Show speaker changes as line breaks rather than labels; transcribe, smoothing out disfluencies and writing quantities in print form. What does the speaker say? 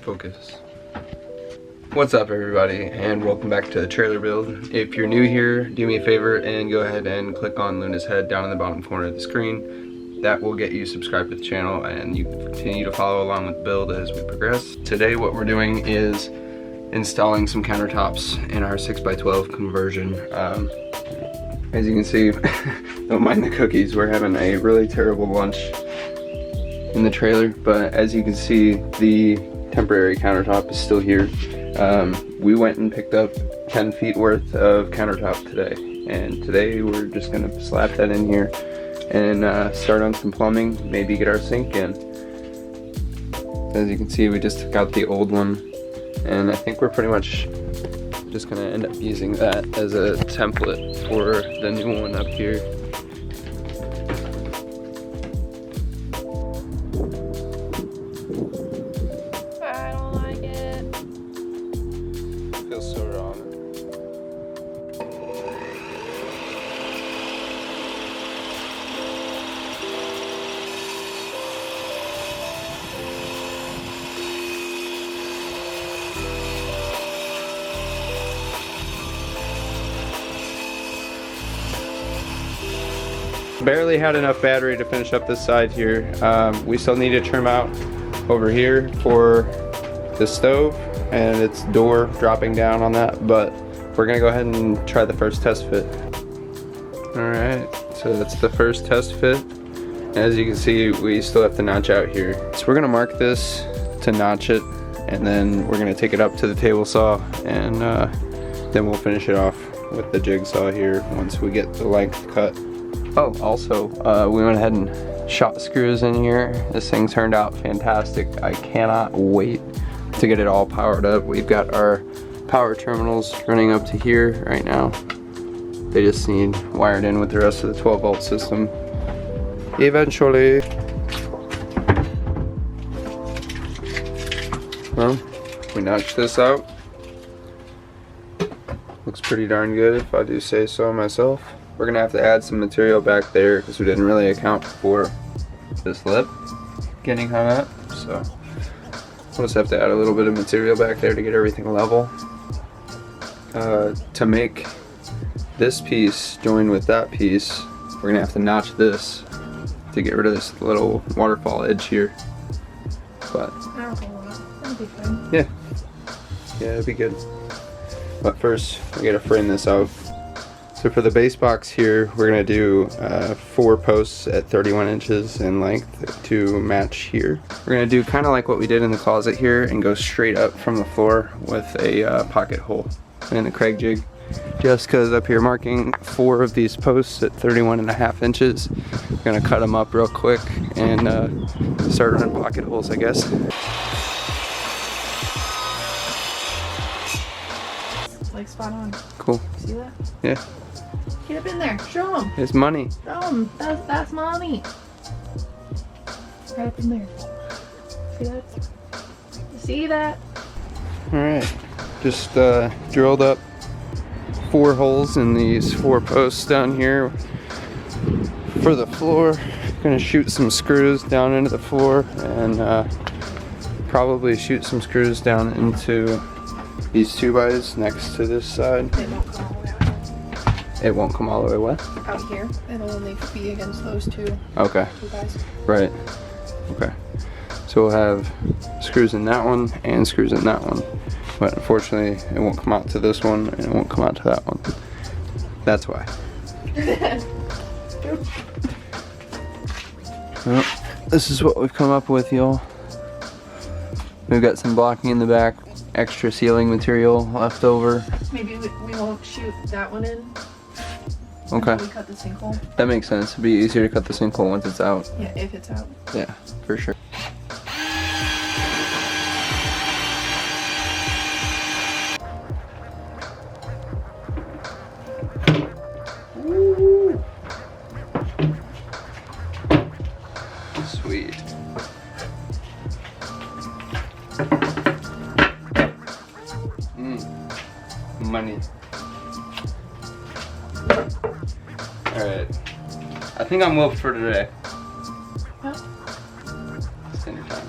Focus. What's up everybody, and welcome back to the trailer build. If you're new here, do me a favor and go ahead and click on Luna's head down in the bottom corner of the screen. That will get you subscribed to the channel and you can continue to follow along with the build as we progress. Today what we're doing is installing some countertops in our 6x12 conversion. As you can see, don't mind the cookies, we're having a really terrible lunch in the trailer, but as you can see, the temporary countertop is still here. We went and picked up 10 feet worth of countertop today, and today we're just gonna slap that in here and start on some plumbing, maybe get our sink in. As you can see, we just took out the old one, and I think we're pretty much just gonna end up using that as a template for the new one up here.
I don't like it.
Feels so wrong. Barely had enough battery to finish up this side here. We still need to trim out over here for the stove and its door dropping down on that, but we're gonna go ahead and try the first test fit. Alright, so that's the first test fit. As you can see, we still have to notch out here. So we're gonna mark this to notch it, and then we're gonna take it up to the table saw, and then we'll finish it off with the jigsaw here once we get the length cut. Oh, also, we went ahead and shot screws in here. This thing turned out fantastic. I cannot wait to get it all powered up. We've got our power terminals running up to here right now. They just need wired in with the rest of the 12-volt system eventually. Well, we notched this out. Looks pretty darn good if I do say so myself. We're gonna have to add some material back there because we didn't really account for this lip getting hung up, so we'll just have to add a little bit of material back there to get everything level. To make this piece join with that piece, we're gonna have to notch this to get rid of this little waterfall edge here. But
That'll be fine.
yeah, it'd be good. But first, we gotta frame this out. So for the base box here, we're gonna do 4 posts at 31 inches in length to match here. We're gonna do kind of like what we did in the closet here and go straight up from the floor with a pocket hole and a Craig jig. Jessica's up here marking 4 of these posts at 31.5 inches. We're gonna cut them up real quick and start running pocket holes, I guess.
Like spot on.
Cool.
See that?
Yeah.
Get up in there. Show them.
It's money.
Show them. That's mommy. Right up in there. See that? See that?
Alright. Just drilled up 4 holes in these 4 posts down here for the floor. Gonna shoot some screws down into the floor and probably shoot some screws down into these 2x next to this side.
It won't come all the way
It won't come all the way
out.
what?
Out here. It'll only be against those 2.
Okay.
2x.
Right. Okay. So we'll have screws in that one and screws in that one. But unfortunately, it won't come out to this one and it won't come out to that one. That's why. Well, this is what we've come up with, y'all. We've got some blocking in the back, extra ceiling material left over.
Maybe we won't shoot that one in.
Okay.
Until we cut the sinkhole.
That makes sense. It'd be easier to cut the sinkhole once it's out.
Yeah, if it's out.
Yeah, for sure. Sweet. Money. Alright. I think I'm whooped for today.
Huh?
It's dinner time.